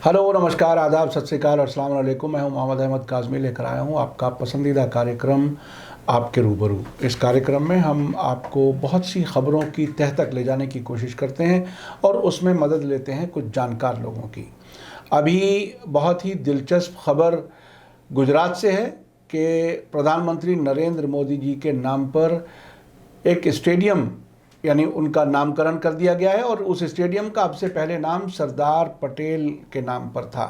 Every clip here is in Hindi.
हेलो, नमस्कार, आदाब, सत श्री अकाल और अस्सलाम वालेकुम। मैं हूं मोहम्मद अहमद काज़मी, लेकर आया हूं आपका पसंदीदा कार्यक्रम आपके रूबरू। इस कार्यक्रम में हम आपको बहुत सी ख़बरों की तह तक ले जाने की कोशिश करते हैं और उसमें मदद लेते हैं कुछ जानकार लोगों की। अभी बहुत ही दिलचस्प खबर गुजरात से है कि प्रधानमंत्री नरेंद्र मोदी जी के नाम पर एक स्टेडियम यानी उनका नामकरण कर दिया गया है और उस स्टेडियम का अब से पहले नाम सरदार पटेल के नाम पर था।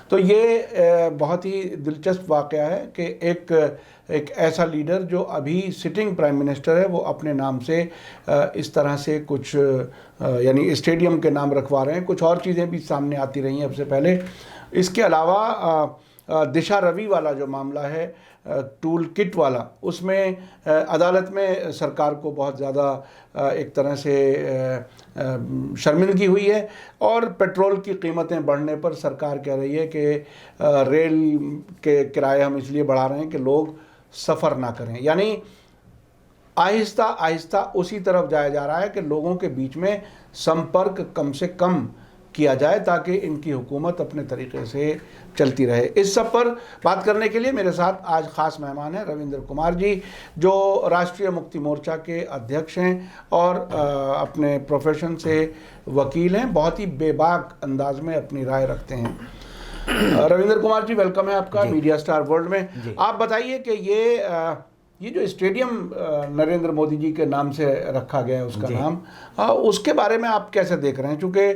तो ये बहुत ही दिलचस्प वाक़या है कि एक ऐसा लीडर जो अभी सिटिंग प्राइम मिनिस्टर है, वो अपने नाम से इस तरह से कुछ यानी स्टेडियम के नाम रखवा रहे हैं। कुछ और चीज़ें भी सामने आती रही हैं अब से पहले। इसके अलावा दिशा रवि वाला जो मामला है, टूल किट वाला, उसमें अदालत में सरकार को बहुत ज़्यादा एक तरह से शर्मिंदगी हुई है और पेट्रोल की कीमतें बढ़ने पर सरकार कह रही है कि रेल के किराए हम इसलिए बढ़ा रहे हैं कि लोग सफ़र ना करें। यानी आहिस्ता आहिस्ता उसी तरफ जाया जा रहा है कि लोगों के बीच में संपर्क कम से कम किया जाए ताकि इनकी हुकूमत अपने तरीके से चलती रहे। इस सब पर बात करने के लिए मेरे साथ आज ख़ास मेहमान हैं रविंद्र कुमार जी, जो राष्ट्रीय मुक्ति मोर्चा के अध्यक्ष हैं और अपने प्रोफेशन से वकील हैं। बहुत ही बेबाक अंदाज में अपनी राय रखते हैं। रविंद्र कुमार जी, वेलकम है आपका मीडिया स्टार वर्ल्ड में। आप बताइए कि ये जो स्टेडियम नरेंद्र मोदी जी के नाम से रखा गया है, उसका नाम, उसके बारे में आप कैसे देख रहे हैं? चूँकि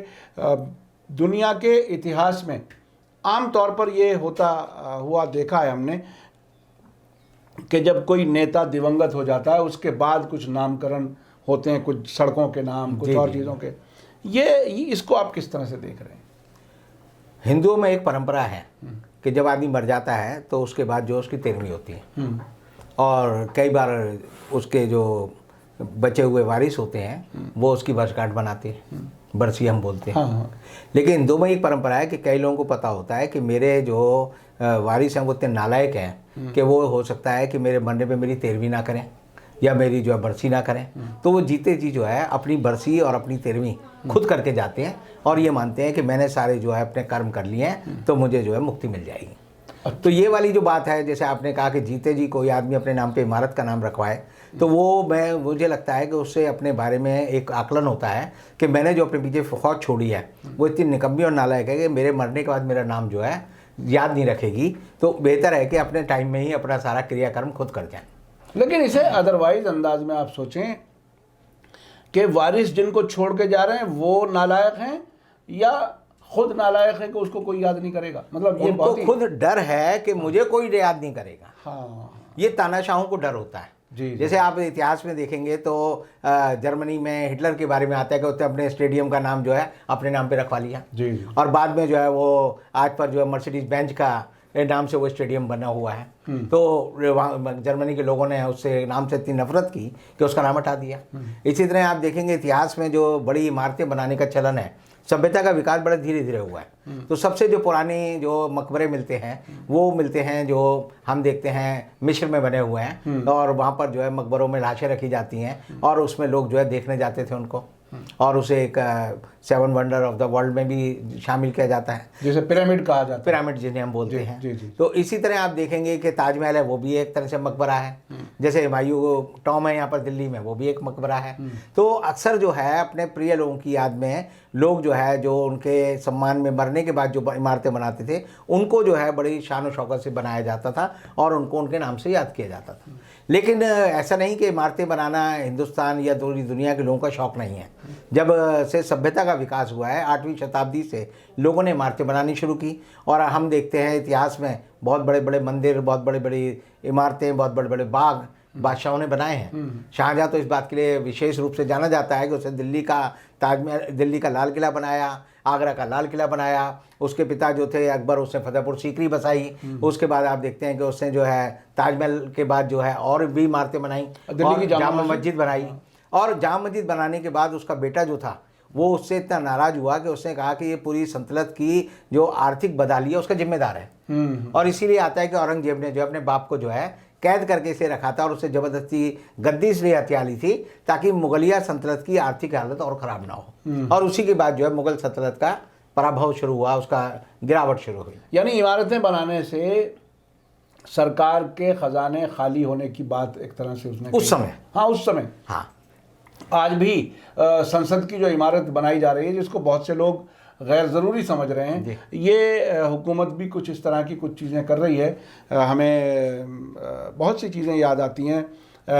दुनिया के इतिहास में आम तौर पर ये होता हुआ देखा है हमने कि जब कोई नेता दिवंगत हो जाता है उसके बाद कुछ नामकरण होते हैं, कुछ सड़कों के नाम, कुछ और चीज़ों के। ये इसको आप किस तरह से देख रहे हैं? हिंदुओं में एक परंपरा है कि जब आदमी मर जाता है तो उसके बाद जो उसकी तेरहवीं होती है और कई बार उसके जो बचे हुए वारिस होते हैं वो उसकी वर्षगांठ बनाते हैं, बरसी हम बोलते हैं। हाँ। लेकिन हिंदुओं में एक परंपरा है कि कई लोगों को पता होता है कि मेरे जो वारिस हैं वो इतने नालायक हैं कि वो हो सकता है कि मेरे मरने पे मेरी तेरहवीं ना करें या मेरी जो है बरसी ना करें। तो वो जीते जी जो है अपनी बरसी और अपनी तेरहवीं खुद करके जाते हैं और ये मानते हैं कि मैंने सारे जो है अपने कर्म कर लिए हैं तो मुझे जो है मुक्ति मिल जाएगी। तो ये वाली जो बात है, जैसे आपने कहा कि जीते जी कोई आदमी अपने नाम पे इमारत का नाम रखवाए, तो वो मुझे लगता है कि उससे अपने बारे में एक आकलन होता है कि मैंने जो अपने पीछे फौज छोड़ी है वो इतनी निकम्मी और नालायक है कि मेरे मरने के बाद मेरा नाम जो है याद नहीं रखेगी। तो बेहतर है कि अपने टाइम में ही अपना सारा क्रियाकर्म खुद कर जाए। लेकिन इसे अदरवाइज अंदाज में आप सोचें कि वारिस जिनको छोड़ के जा रहे हैं वो नालायक हैं या खुद नालायक है कि उसको कोई याद नहीं करेगा? मतलब ये उनको खुद डर है कि मुझे कोई याद नहीं करेगा। हाँ, ये तानाशाहों को डर होता है। जी। जैसे आप इतिहास में देखेंगे तो जर्मनी में हिटलर के बारे में आता है कि उसने अपने स्टेडियम का नाम जो है अपने नाम पे रखवा लिया। जी। और बाद में जो है वो आज पर जो है मर्सिडीज बेंज का नाम से वो स्टेडियम बना हुआ है। तो जर्मनी के लोगों ने उससे नाम से इतनी नफरत की कि उसका नाम हटा दिया। इसी तरह आप देखेंगे इतिहास में जो बड़ी इमारतें बनाने का चलन है, सभ्यता का विकास बड़ा धीरे धीरे हुआ है। तो सबसे जो पुराने जो मकबरे मिलते हैं वो मिलते हैं जो हम देखते हैं मिस्र में बने हुए हैं और वहाँ पर जो है मकबरों में लाशें रखी जाती हैं और उसमें लोग जो है देखने जाते थे उनको और उसे एक 7 वंडर ऑफ द वर्ल्ड में भी शामिल किया जाता है, जैसे पिरामिड कहा जाता है। पिरामिड जिन्हें हम बोलते हैं। जी, जी। तो इसी तरह आप देखेंगे कि ताजमहल है वो भी एक तरह से मकबरा है। जैसे हुमायूं टॉम है यहाँ पर दिल्ली में, वो भी एक मकबरा है। तो अक्सर जो है अपने प्रिय लोगों की याद में लोग जो है जो उनके सम्मान में मरने के बाद जो इमारतें बनाते थे उनको जो है बड़ी शान और शौकत से बनाया जाता था और उनको उनके नाम से याद किया जाता था। लेकिन ऐसा नहीं कि इमारतें बनाना हिंदुस्तान या पूरी दुनिया के लोगों का शौक़ नहीं है। जब से सभ्यता का विकास हुआ है 8वीं शताब्दी से लोगों ने इमारतें बनानी शुरू की और हम देखते हैं इतिहास में बहुत बड़े बड़े मंदिर, बहुत बड़ी बड़ी इमारतें, बहुत बड़े बड़े बाग बादशाहों ने बनाए हैं। शाहजहाँ तो इस बात के लिए विशेष रूप से जाना जाता है कि उसने दिल्ली का ताजमहल, दिल्ली का लाल किला बनाया, आगरा का लाल किला बनाया। उसके पिता जो थे अकबर, उसने फतेहपुर सीकरी बसाई। उसके बाद आप देखते हैं कि उसने जो है ताजमहल के बाद जो है और भी इमारतें बनाई, दिल्ली की जामा मस्जिद बनाई। और जामा मस्जिद बनाने के बाद उसका बेटा जो था वो उससे इतना नाराज़ हुआ कि उसने कहा कि ये पूरी सल्तनत की जो आर्थिक बदहाली है उसका जिम्मेदार है। और इसीलिए आता है कि औरंगजेब ने जो अपने बाप को जो है कैद करके इसे रखा था और उससे ज़बरदस्ती गद्दी इसलिए हथिया ली थी ताकि मुगलिया सल्तनत की आर्थिक हालत और ख़राब ना हो। और उसी के बाद जो है मुग़ल सल्तनत का पराभव शुरू हुआ, उसका गिरावट शुरू हुई। यानी इमारतें बनाने से सरकार के खजाने खाली होने की बात एक तरह से उसने उस समय, हाँ उस समय, हाँ आज भी संसद की जो इमारत बनाई जा रही है जिसको बहुत से लोग गैर ज़रूरी समझ रहे हैं, ये हुकूमत भी कुछ इस तरह की कुछ चीज़ें कर रही है। हमें बहुत सी चीज़ें याद आती हैं।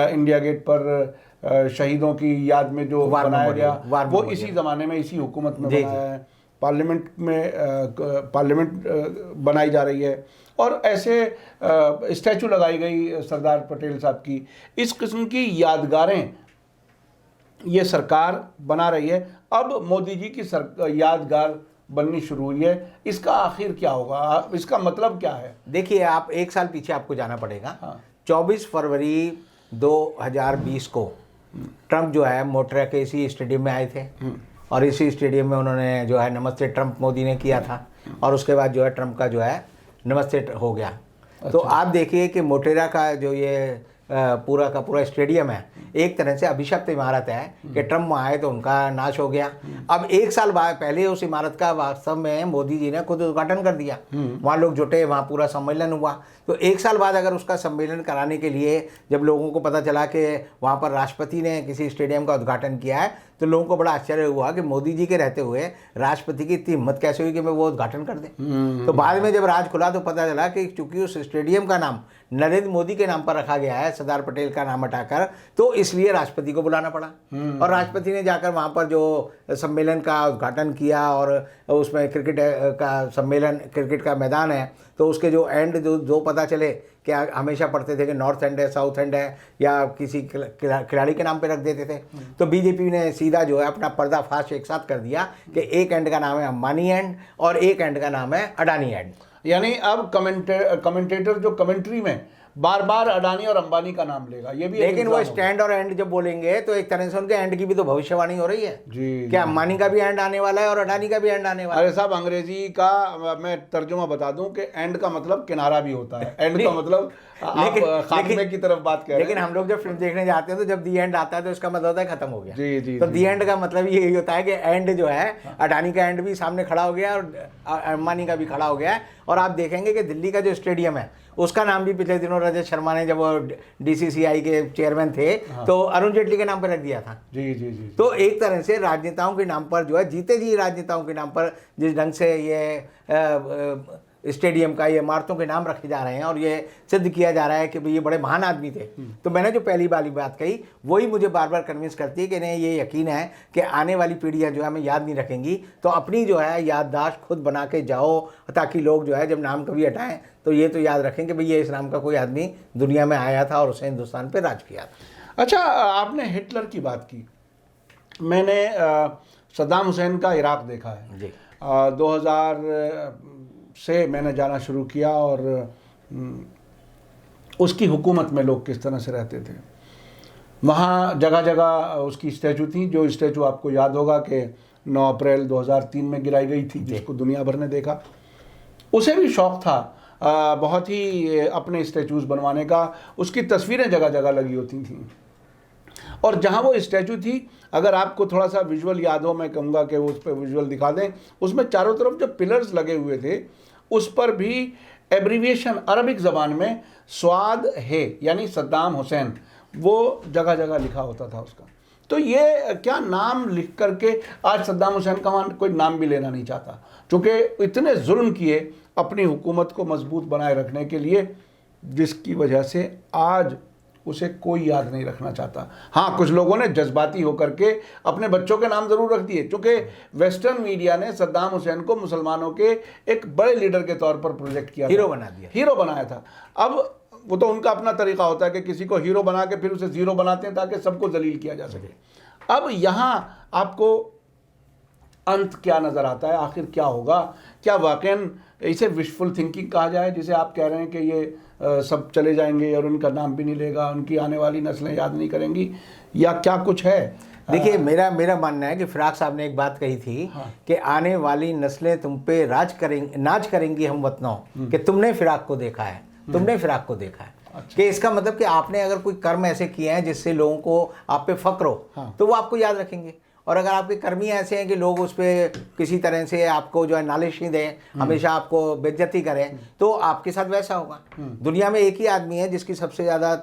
इंडिया गेट पर शहीदों की याद में जो बनाया गया वो इसी ज़माने में इसी हुकूमत में बनाया है। पार्लियामेंट में पार्लियामेंट बनाई जा रही है और ऐसे स्टैचू लगाई गई सरदार पटेल साहब की। इस किस्म की यादगारें ये सरकार बना रही है। अब मोदी जी की यादगार बननी शुरू हुई है। इसका आखिर क्या होगा, इसका मतलब क्या है? देखिए, आप एक साल पीछे आपको जाना पड़ेगा। हाँ। 24 फरवरी 2020 को ट्रंप जो है मोटेरा के इसी स्टेडियम में आए थे और इसी स्टेडियम में उन्होंने जो है नमस्ते ट्रंप मोदी ने किया था और उसके बाद जो है ट्रंप का जो है नमस्ते हो गया। तो आप देखिए कि मोटेरा का जो ये पूरा का पूरा स्टेडियम है एक तरह से अभिशप्त इमारत है कि ट्रंप आए तो उनका नाश हो गया। अब एक साल बाद पहले उस इमारत का वास्तव में मोदी जी ने खुद उद्घाटन कर दिया, वहाँ लोग जुटे, वहाँ पूरा सम्मेलन हुआ। तो एक साल बाद अगर उसका सम्मेलन कराने के लिए जब लोगों को पता चला कि वहाँ पर राष्ट्रपति ने किसी स्टेडियम का उद्घाटन किया है तो लोगों को बड़ा आश्चर्य हुआ कि मोदी जी के रहते हुए राष्ट्रपति की इतनी हिम्मत कैसे हुई कि मैं वो उद्घाटन कर दें। तो बाद में जब राज खुला तो पता चला कि चूंकि उस स्टेडियम का नाम नरेंद्र मोदी के नाम पर रखा गया है, सरदार पटेल का नाम हटाकर, तो इसलिए राष्ट्रपति को बुलाना पड़ा और राष्ट्रपति ने जाकर वहाँ पर जो सम्मेलन का उद्घाटन किया और उसमें क्रिकेट का सम्मेलन, क्रिकेट का मैदान है तो उसके जो एंड जो पता चले क्या हमेशा पढ़ते थे कि नॉर्थ एंड है, साउथ एंड है या किसी खिलाड़ी के नाम पे रख देते थे। तो बीजेपी ने सीधा जो है अपना पर्दाफाश एक साथ कर दिया कि एक एंड का नाम है अंबानी एंड और एक एंड का नाम है अडानी एंड। यानी अब कमेंटेटर जो कमेंट्री में बार बार अडानी और अंबानी का नाम लेगा, ये भी लेकिन वो स्टैंड और एंड जब बोलेंगे तो एक तरह से उनके एंड की भी तो भविष्यवाणी हो रही है जी। क्या अंबानी का भी एंड आने वाला है और अडानी का भी एंड आने वाला है। अरे साहब, अंग्रेजी का मैं तर्जुमा बता दूं कि एंड का मतलब किनारा भी होता है, एंड का मतलब आप खात्मे की तरफ बात कर रहे हैं। लेकिन हम लोग जब फिल्म देखने जाते हैं तो जब दी एंड आता है तो इसका मतलब होता है खत्म हो गया। जी जी। तो दी एंड का मतलब यही होता है कि एंड जो है अडानी का एंड भी सामने खड़ा हो गया और अंबानी का भी खड़ा हो गया है। और आप देखेंगे कि दिल्ली का जो स्टेडियम है उसका नाम भी पिछले दिनों रजत शर्मा ने जब वो DCCI के चेयरमैन थे तो अरुण जेटली के नाम पर रख दिया था। जी जी जी। तो एक तरह से राजनेताओं के नाम पर जो है जीते जी राजनेताओं के नाम पर जिस ढंग से ये स्टेडियम का ये इमारतों के नाम रखे जा रहे हैं और ये सिद्ध किया जा रहा है कि भाई ये बड़े महान आदमी थे। तो मैंने जो पहली वाली बात कही वही मुझे बार बार कन्विंस करती है कि नहीं, ये यकीन है कि आने वाली पीढ़ियाँ जो है हमें याद नहीं रखेंगी। तो अपनी जो है याददाश्त खुद बना के जाओ ताकि लोग जो है जब नाम कभी हटाएं तो ये तो याद रखें कि भाई ये इस नाम का कोई आदमी दुनिया में आया था और उसने हिंदुस्तान पर राज किया था। अच्छा, आपने हिटलर की बात की, मैंने सद्दाम हुसैन का इराक देखा है जी। 2000 से मैंने जाना शुरू किया और उसकी हुकूमत में लोग किस तरह से रहते थे। वहाँ जगह जगह उसकी स्टैचू थी, जो स्टैचू आपको याद होगा कि 9 अप्रैल 2003 में गिराई गई थी, जिसको दुनिया भर ने देखा। उसे भी शौक़ था बहुत ही अपने स्टैचूज़ बनवाने का, उसकी तस्वीरें जगह जगह लगी होती थी। और जहाँ वो स्टैचू थी, अगर आपको थोड़ा सा विजुअल याद हो, मैं कहूँगा कि वो उस पर विजुअल दिखा दें। उसमें चारों तरफ जो पिलर्स लगे हुए थे उस पर भी एब्रीविएशन अरबिक ज़बान में स्वाद है यानी सद्दाम हुसैन, वो जगह जगह लिखा होता था उसका। तो ये क्या नाम लिख करके आज सद्दाम हुसैन का वहाँ कोई नाम भी लेना नहीं चाहता, क्योंकि इतने जुल्म किए अपनी हुकूमत को मजबूत बनाए रखने के लिए, जिसकी वजह से आज उसे कोई याद नहीं रखना चाहता। हाँ, कुछ लोगों ने जज्बाती होकर के अपने बच्चों के नाम ज़रूर रख दिए, क्योंकि वेस्टर्न मीडिया ने सद्दाम हुसैन को मुसलमानों के एक बड़े लीडर के तौर पर प्रोजेक्ट किया, हीरो बना दिया, हीरो बनाया था। अब वो तो उनका अपना तरीका होता है कि किसी को हीरो बना के फिर उसे ज़ीरो बनाते हैं ताकि सबको जलील किया जा सके। अब यहाँ आपको अंत क्या नज़र आता है, आखिर क्या होगा? क्या वाकई इसे विशफुल थिंकिंग कहा जाए, जिसे आप कह रहे हैं कि ये सब चले जाएंगे और उनका नाम भी नहीं लेगा, उनकी आने वाली नस्लें याद नहीं करेंगी, या क्या कुछ है? देखिए, मेरा मानना है कि फिराक साहब ने एक बात कही थी कि आने वाली नस्लें तुम पे नाज करेंगी हम वतनों, कि तुमने फिराक को देखा है, तुमने फिराक को देखा है। अच्छा। कि इसका मतलब कि आपने अगर कोई कर्म ऐसे किए हैं जिससे लोगों को आप पे फक्र हो, तो वो आपको याद रखेंगे। और अगर आपके कर्मी ऐसे हैं कि लोग उस पर किसी तरह से आपको जो है नालिश नहीं दें, हमेशा आपको बेइज्जती करें, तो आपके साथ वैसा होगा। दुनिया में एक ही आदमी है जिसकी सबसे ज़्यादा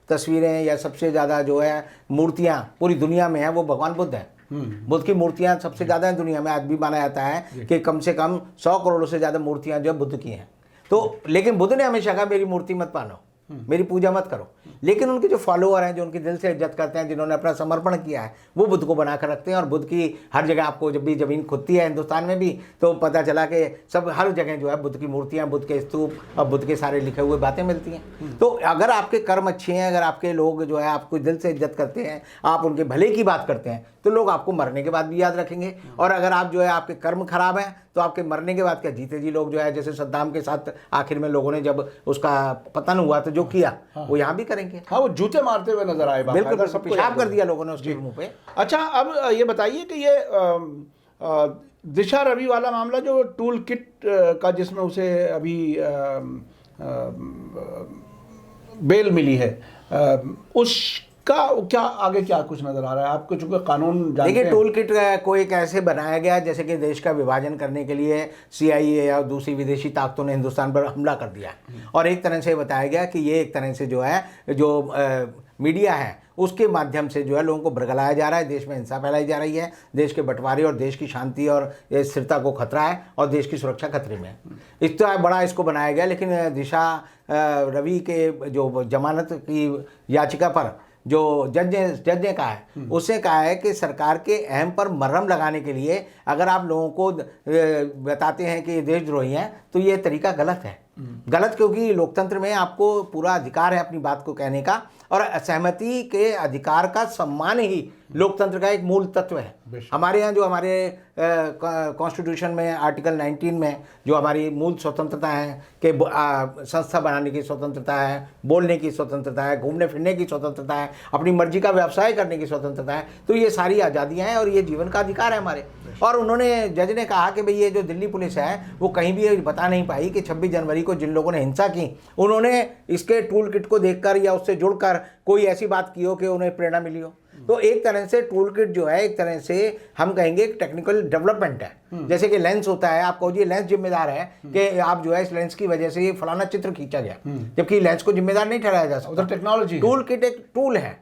तस्वीरें या सबसे ज़्यादा जो है मूर्तियाँ पूरी दुनिया में है, वो भगवान बुद्ध है। बुद्ध की मूर्तियाँ सबसे ज़्यादा है दुनिया में। आज भी माना जाता है कि कम से कम 100 करोड़ से ज़्यादा मूर्तियाँ जो बुद्ध की हैं। तो लेकिन बुद्ध ने हमेशा कहा मेरी मूर्ति मत मानो, मेरी पूजा मत करो। लेकिन उनके जो फॉलोअर हैं, जो उनकी दिल से इज्जत करते हैं, जिन्होंने अपना समर्पण किया है, वो बुद्ध को बनाकर रखते हैं। और बुद्ध की हर जगह आपको जब भी ज़मीन खुदती है हिंदुस्तान में भी, तो पता चला कि सब हर जगह जो है बुद्ध की मूर्तियाँ, बुद्ध के स्तूप और बुद्ध के सारे लिखे हुए बातें मिलती हैं। तो अगर आपके कर्म अच्छे हैं, अगर आपके लोग जो है आपको दिल से इज्जत करते हैं, आप उनके भले की बात करते हैं, तो लोग आपको मरने के बाद भी याद रखेंगे। और अगर आप जो है आपके कर्म खराब हैं, तो आपके मरने के बाद क्या जीते जी लोग जो है, जैसे सद्दाम के साथ आखिर में लोगों ने जब उसका पतन हुआ तो जो किया वो यहाँ भी करेंगे। हाँ, वो जूते मारते हुए नजर आए, बिल्कुल पेशाब कर दिया लोगों ने उसके मुंह पे। अच्छा, अब ये बताइए कि ये दिशा रवि वाला मामला जो टूल किट का, जिसमें उसे अभी बेल मिली है, उसका क्या आगे क्या कुछ नजर आ रहा है आपको, चूंकि कानून जानते देखिए हैं? टूल किट को एक ऐसे बनाया गया जैसे कि देश का विभाजन करने के लिए CIA या दूसरी विदेशी ताकतों ने हिंदुस्तान पर हमला कर दिया। और एक तरह से बताया गया कि ये एक तरह से जो है जो मीडिया है उसके माध्यम से जो है लोगों को भड़काया जा रहा है, देश में हिंसा फैलाई जा रही है, देश के बंटवारे और देश की शांति और स्थिरता को खतरा है और देश की सुरक्षा खतरे में है। इतना बड़ा इसको बनाया गया। लेकिन दिशा रवि के जो जमानत की याचिका पर जो जज ने कहा है, उसने कहा है कि सरकार के अहम पर मरहम लगाने के लिए अगर आप लोगों को बताते हैं कि ये देशद्रोही हैं, तो ये तरीका गलत है। गलत क्योंकि लोकतंत्र में आपको पूरा अधिकार है अपनी बात को कहने का, और असहमति के अधिकार का सम्मान ही लोकतंत्र का एक मूल तत्व है। हमारे यहाँ जो हमारे कॉन्स्टिट्यूशन में आर्टिकल 19 में जो हमारी मूल स्वतंत्रता है कि संस्था बनाने की स्वतंत्रता है, बोलने की स्वतंत्रता है, घूमने फिरने की स्वतंत्रता है, अपनी मर्जी का व्यवसाय करने की स्वतंत्रता है, तो ये सारी आज़ादियाँ हैं और ये जीवन का अधिकार है हमारे। और उन्होंने जज ने कहा कि भाई ये जो दिल्ली पुलिस है वो कहीं भी बता नहीं पाई कि 26 जनवरी को जिन लोगों ने हिंसा की, उन्होंने इसके टूल किट को देखकर या उससे जुड़कर कोई ऐसी बात की हो कि उन्हें प्रेरणा मिली हो। तो एक तरह से टूल किट जो है एक तरह से हम कहेंगे एक टेक्निकल डेवलपमेंट है। जैसे कि लेंस होता है, आप कहो जी लेंस जिम्मेदार है कि आप जो है इस लेंस की वजह से ये फलाना चित्र खींचा गया, जबकि लेंस को जिम्मेदार नहीं ठहराया जा सकता। टेक्नोलॉजी, टूल किट एक टूल है।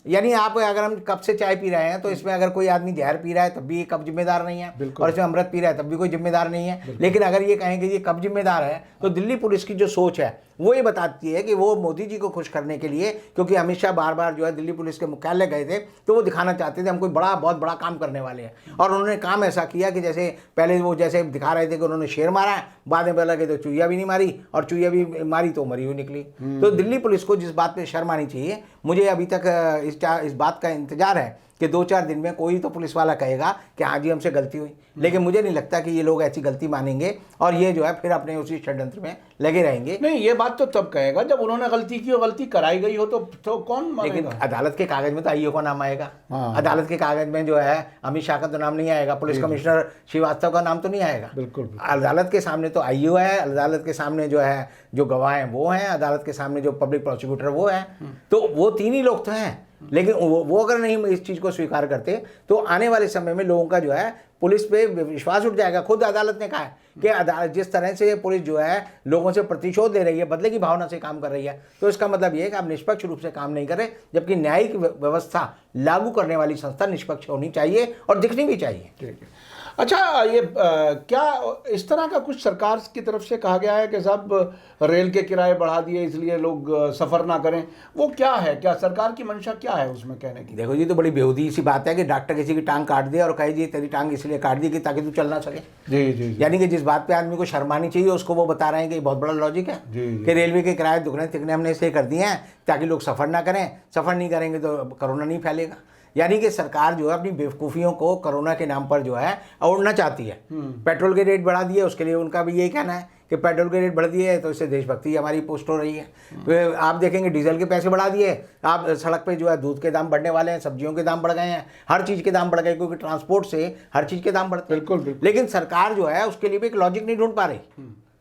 यानी आप अगर हम कप से चाय पी रहे हैं तो इसमें अगर कोई आदमी जहर पी रहा है तब भी ये कप जिम्मेदार नहीं है, और इसमें अमृत पी रहा है तब भी कोई जिम्मेदार नहीं है। लेकिन अगर ये कहें कि ये कप जिम्मेदार है, तो दिल्ली पुलिस की जो सोच है वो ये बताती है कि वो मोदी जी को खुश करने के लिए, क्योंकि अमित शाह बार बार जो है दिल्ली पुलिस के मुख्यालय गए थे, तो वो दिखाना चाहते थे हम कोई बहुत बड़ा काम करने वाले हैं। और उन्होंने काम ऐसा किया कि जैसे पहले वो जैसे दिखा रहे थे कि उन्होंने शेर मारा है, बाद में बोला कि तो चुईया भी नहीं मारी, और चुईया भी मारी तो मरी हुई निकली। तो दिल्ली पुलिस को जिस बात पे शर्म आनी चाहिए, मुझे अभी तक इस बात का इंतजार है कि 2-4 दिन में कोई तो पुलिस वाला कहेगा कि हाँ जी हमसे गलती हुई। लेकिन मुझे नहीं लगता कि ये लोग ऐसी गलती मानेंगे और ये जो है फिर अपने उसी षड्यंत्र में लगे रहेंगे। नहीं, ये बात तो तब कहेगा जब उन्होंने गलती की हो, गलती कराई गई हो, तो कौन मानेगा? लेकिन अदालत के कागज में तो आईओ का नाम आएगा। अदालत के कागज में जो है अमित शाह का तो नाम नहीं आएगा, पुलिस कमिश्नर श्रीवास्तव का नाम तो नहीं आएगा। बिल्कुल। अदालत के सामने तो आईओ है, अदालत के सामने जो है जो गवाह हैं वो हैं, अदालत के सामने जो पब्लिक प्रोसिक्यूटर वो है, तो वो 3 ही लोग तो हैं। लेकिन वो अगर नहीं इस चीज़ को स्वीकार करते तो आने वाले समय में लोगों का जो है पुलिस पे विश्वास उठ जाएगा। खुद अदालत ने कहा है कि अदालत जिस तरह से पुलिस जो है लोगों से प्रतिशोध ले रही है, बदले की भावना से काम कर रही है, तो इसका मतलब ये है कि आप निष्पक्ष रूप से काम नहीं करें, जबकि न्यायिक व्यवस्था लागू करने वाली संस्था निष्पक्ष होनी चाहिए और दिखनी भी चाहिए। ठीक है। अच्छा, ये क्या इस तरह का कुछ सरकार की तरफ से कहा गया है कि साहब रेल के किराए बढ़ा दिए इसलिए लोग सफ़र ना करें? वो क्या है, क्या सरकार की मंशा क्या है उसमें कहने की? देखो जी, तो बड़ी बेहूदी सी बात है कि डॉक्टर किसी की टांग काट दे और कहे जी तेरी टांग इसलिए काट दी कि ताकि तू चल ना सके। जी जी। यानी कि जिस बात पे आदमी को शर्म आनी चाहिए उसको वो बता रहे हैं कि बहुत बड़ा लॉजिक है कि रेलवे के किराए दुगने तिगने हमने इसलिए कर दिए हैं ताकि लोग सफ़र ना करें, सफ़र नहीं करेंगे तो कोरोना नहीं फैलेगा। यानी कि सरकार जो है अपनी बेवकूफ़ियों को कोरोना के नाम पर जो है उड़ना चाहती है। पेट्रोल के रेट बढ़ा दिए, उसके लिए उनका भी यही कहना है कि पेट्रोल के रेट बढ़ दिए तो इससे देशभक्ति हमारी पोस्ट हो रही है। आप देखेंगे डीजल के पैसे बढ़ा दिए, आप सड़क पे जो है दूध के दाम बढ़ने वाले हैं, सब्जियों के दाम बढ़ गए हैं, हर चीज़ के दाम बढ़ गए, क्योंकि ट्रांसपोर्ट से हर चीज़ के दाम बढ़ते हैं। बिल्कुल। लेकिन सरकार जो है उसके लिए भी एक लॉजिक नहीं ढूंढ पा रही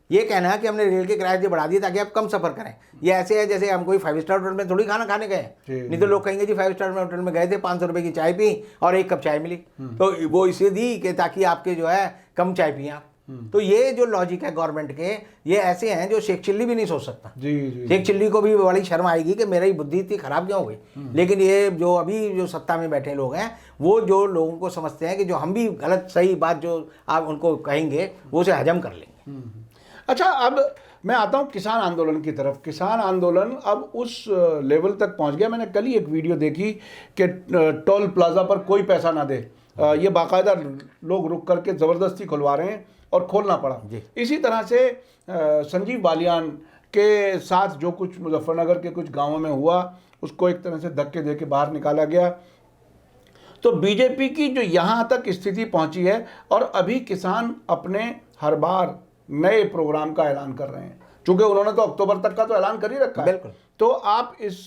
ये कहना है कि हमने रेल के किराए बढ़ा दिए ताकि आप कम सफर करें, ये ऐसे है जैसे हम कोई 5 स्टार होटल में थोड़ी खाना खाने गए। नहीं तो लोग कहेंगे जी 5 स्टार होटल में गए थे, 500 रुपये की चाय पी और 1 कप चाय मिली, तो वो इसे दी कि ताकि आपके जो है कम चाय पिए आप। तो ये जो लॉजिक है गवर्नमेंट के, ये ऐसे हैं जो शेख चिल्ली भी नहीं सोच सकता। शेख चिल्ली को भी बड़ी शर्म आएगी कि मेरी बुद्धि इतनी खराब क्यों हो गई। लेकिन ये जो अभी जो सत्ता में बैठे लोग हैं, वो जो लोगों को समझते हैं कि जो हम भी गलत सही बात जो आप उनको कहेंगे वो उसे हजम कर लेंगे। अच्छा, अब मैं आता हूँ किसान आंदोलन की तरफ। किसान आंदोलन अब उस लेवल तक पहुँच गया, मैंने कल ही एक वीडियो देखी कि टोल प्लाजा पर कोई पैसा ना दे, ये बाकायदा लोग रुक करके ज़बरदस्ती खुलवा रहे हैं और खोलना पड़ा। इसी तरह से संजीव बालियान के साथ जो कुछ मुजफ्फरनगर के कुछ गांवों में हुआ, उसको एक तरह से धक्के दे के बाहर निकाला गया। तो बीजेपी की जो यहाँ तक स्थिति पहुँची है, और अभी किसान अपने हर बार नए प्रोग्राम का ऐलान कर रहे हैं, चूँकि उन्होंने तो अक्टूबर तक का तो ऐलान कर ही रखा है। बिल्कुल। तो आप इस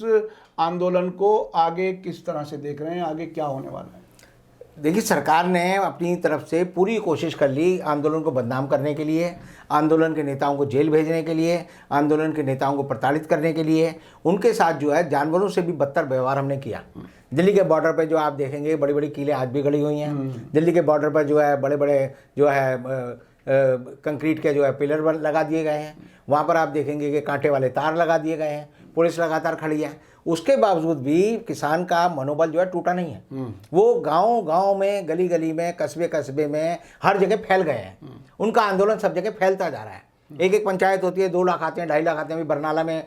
आंदोलन को आगे किस तरह से देख रहे हैं, आगे क्या होने वाला है? देखिए, सरकार ने अपनी तरफ से पूरी कोशिश कर ली आंदोलन को बदनाम करने के लिए, आंदोलन के नेताओं को जेल भेजने के लिए, आंदोलन के नेताओं को प्रताड़ित करने के लिए। उनके साथ जो है जानवरों से भी बदतर व्यवहार हमने किया। दिल्ली के बॉर्डर पर जो आप देखेंगे बड़ी बड़ी कीलें आज भी गड़ी हुई हैं। दिल्ली के बॉर्डर पर जो है बड़े बड़े जो है कंक्रीट के जो है पिलर लगा दिए गए हैं। वहाँ पर आप देखेंगे कि कांटे वाले तार लगा दिए गए हैं। पुलिस लगातार खड़ी है। उसके बावजूद भी किसान का मनोबल जो है टूटा नहीं है। वो गांव गांव में, गली गली में, कस्बे कस्बे में, हर जगह फैल गए हैं। उनका आंदोलन सब जगह फैलता जा रहा है। एक एक पंचायत होती है, 2 लाख आते हैं, 2.5 लाख आते हैं। अभी बरनाला में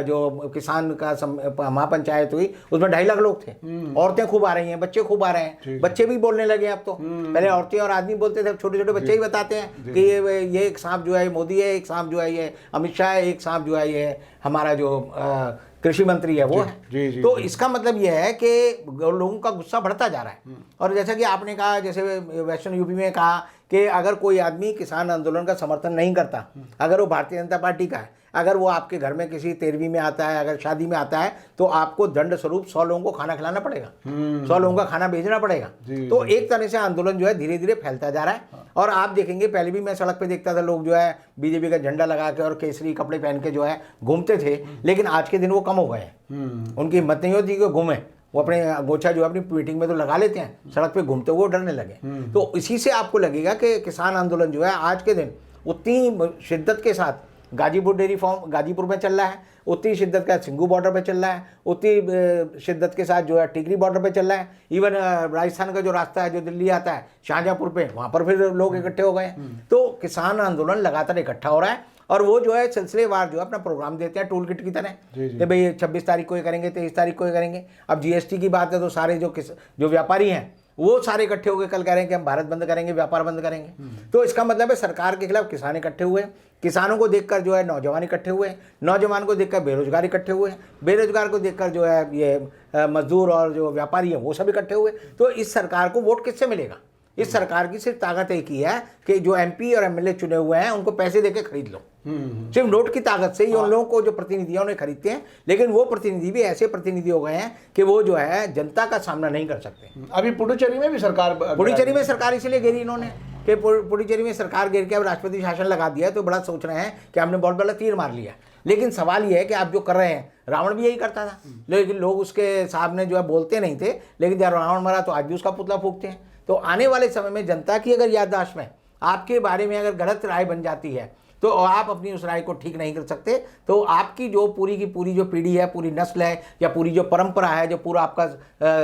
जो किसान का महापंचायत हुई, उसमें 2.5 लाख लोग थे। औरतें खूब आ रही हैं, बच्चे खूब आ रहे हैं। बच्चे भी बोलने लगे अब तो। पहले औरतें और आदमी बोलते थे, अब छोटे छोटे बच्चे ही बताते हैं कि ये एक सांप जो है मोदी है, एक सांप जो है ये अमित शाह है, एक सांप जो है ये हमारा जो कृषि मंत्री है वो है। तो इसका मतलब यह है कि लोगों का गुस्सा बढ़ता जा रहा है। और जैसा कि आपने कहा, जैसे वेस्टर्न यूपी में कहा कि अगर कोई आदमी किसान आंदोलन का समर्थन नहीं करता, अगर वो भारतीय जनता पार्टी का है, अगर वो आपके घर में किसी 13वीं में आता है, अगर शादी में आता है, तो आपको दंड स्वरूप 100 लोगों को खाना खिलाना पड़ेगा, 100 लोगों का खाना भेजना पड़ेगा। तो एक तरह से आंदोलन जो है धीरे धीरे फैलता जा रहा है। और आप देखेंगे, पहले भी मैं सड़क पे देखता था लोग जो है बीजेपी का झंडा लगा के और केसरी कपड़े पहन के जो है घूमते थे, लेकिन आज के दिन वो कम हो गए हैं। उनकी हिम्मत नहीं होती कि घूमे, वो अपने गोछा जो है अपनी मीटिंग में तो लगा लेते हैं, सड़क पे घूमते हुए डरने लगे। तो इसी से आपको लगेगा कि किसान आंदोलन जो है आज के दिन उतनी शिद्दत के साथ गाजीपुर डेयरी फार्म गाजीपुर में चल रहा है, उतनी शिद्दत का सिंघू बॉर्डर पे चल रहा है, उतनी शिद्दत के साथ जो है टिकरी बॉर्डर पे चल रहा है। इवन राजस्थान का जो रास्ता है जो दिल्ली आता है शाहजहाँपुर पे, वहाँ पर फिर लोग इकट्ठे हो गए हैं। तो किसान आंदोलन लगातार इकट्ठा हो रहा है। और वो जो है सिलसिलेवार जो है अपना प्रोग्राम देते हैं टूल किट की तरह कि भाई 26 तारीख को ये करेंगे, 23 तारीख को ये करेंगे। अब जीएसटी की बात है तो सारे जो व्यापारी हैं वो सारे इकट्ठे हो गए, कल कह रहे हैं कि हम भारत बंद करेंगे, व्यापार बंद करेंगे। तो इसका मतलब है सरकार के खिलाफ किसान इकट्ठे हुए, किसानों को देखकर जो है नौजवान इकट्ठे हुए, नौजवान को देखकर बेरोजगार इकट्ठे हुए, बेरोजगार को देखकर जो है ये मजदूर और जो व्यापारी है वो सब इकट्ठे हुए। तो इस सरकार को वोट किससे मिलेगा? इस सरकार की सिर्फ ताकत एक ही है कि जो एमपी और एमएलए चुने हुए हैं उनको पैसे देके खरीद लो। सिर्फ नोट की ताकत से ही उन लोगों को जो प्रतिनिधि उन्हें खरीदते हैं। लेकिन वो प्रतिनिधि भी ऐसे प्रतिनिधि हो गए हैं कि वो जो है जनता का सामना नहीं कर सकते। अभी पुडुचेरी में भी सरकार, पुडुचेरी में सरकार इसलिए घेरी इन्होंने कि पुडुचेरी में सरकार घेर के अब राष्ट्रपति शासन लगा दिया है, तो बड़ा सोच रहे हैं कि हमने बहुत बड़ा तीर मार लिया। लेकिन सवाल ये है कि आप जो कर रहे हैं, रावण भी यही करता था, लेकिन लोग उसके सामने जो है बोलते नहीं थे, लेकिन जब रावण मरा तो आज भी उसका पुतला फूंकते हैं। तो आने वाले समय में जनता की अगर याददाश्त में आपके बारे में अगर गलत राय बन जाती है तो आप अपनी उस राय को ठीक नहीं कर सकते। तो आपकी जो पूरी की पूरी जो पीढ़ी है, पूरी नस्ल है, या पूरी जो परंपरा है, जो पूरा आपका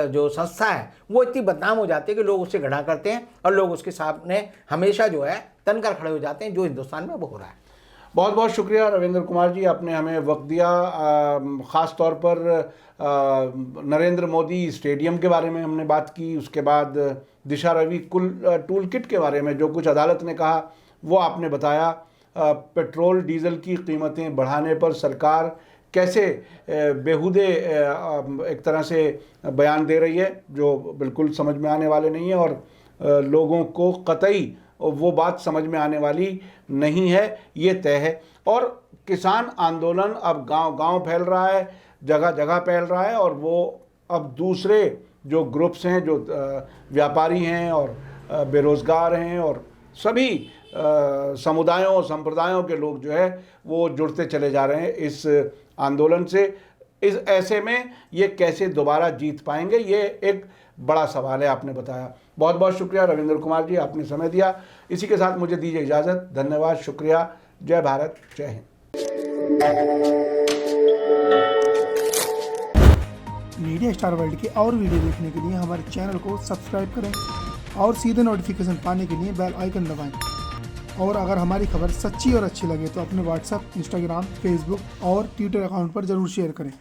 जो संस्था है, वो इतनी बदनाम हो जाती है कि लोग उससे घृणा करते हैं और लोग उसके सामने हमेशा जो है तनकर खड़े हो जाते हैं, जो हिंदुस्तान में वो हो रहा है। बहुत बहुत शुक्रिया रविंद्र कुमार जी, आपने हमें वक्त दिया। ख़ास तौर पर नरेंद्र मोदी स्टेडियम के बारे में हमने बात की, उसके बाद दिशा रवि टूल किट के बारे में जो कुछ अदालत ने कहा वो आपने बताया। पेट्रोल डीजल की कीमतें बढ़ाने पर सरकार कैसे बेहुदे एक तरह से बयान दे रही है जो बिल्कुल समझ में आने वाले नहीं है, और लोगों को कतई वो बात समझ में आने वाली नहीं है, ये तय है। और किसान आंदोलन अब गांव-गांव फैल रहा है, जगह जगह फैल रहा है, और वो अब दूसरे जो ग्रुप्स हैं, जो व्यापारी हैं और बेरोज़गार हैं और सभी समुदायों संप्रदायों के लोग जो है वो जुड़ते चले जा रहे हैं इस आंदोलन से। इस ऐसे में ये कैसे दोबारा जीत पाएंगे, ये एक बड़ा सवाल है, आपने बताया। बहुत बहुत शुक्रिया रविंद्र कुमार जी, आपने समय दिया। इसी के साथ मुझे दीजिए इजाज़त। धन्यवाद, शुक्रिया। जय भारत, जय हिंद। मीडिया स्टार वर्ल्ड के और वीडियो देखने के लिए हमारे चैनल को सब्सक्राइब करें और सीधे नोटिफिकेशन पाने के लिए बेल आइकन दबाएं। और अगर हमारी खबर सच्ची और अच्छी लगे तो अपने व्हाट्सएप, इंस्टाग्राम, फेसबुक और ट्विटर अकाउंट पर ज़रूर शेयर करें।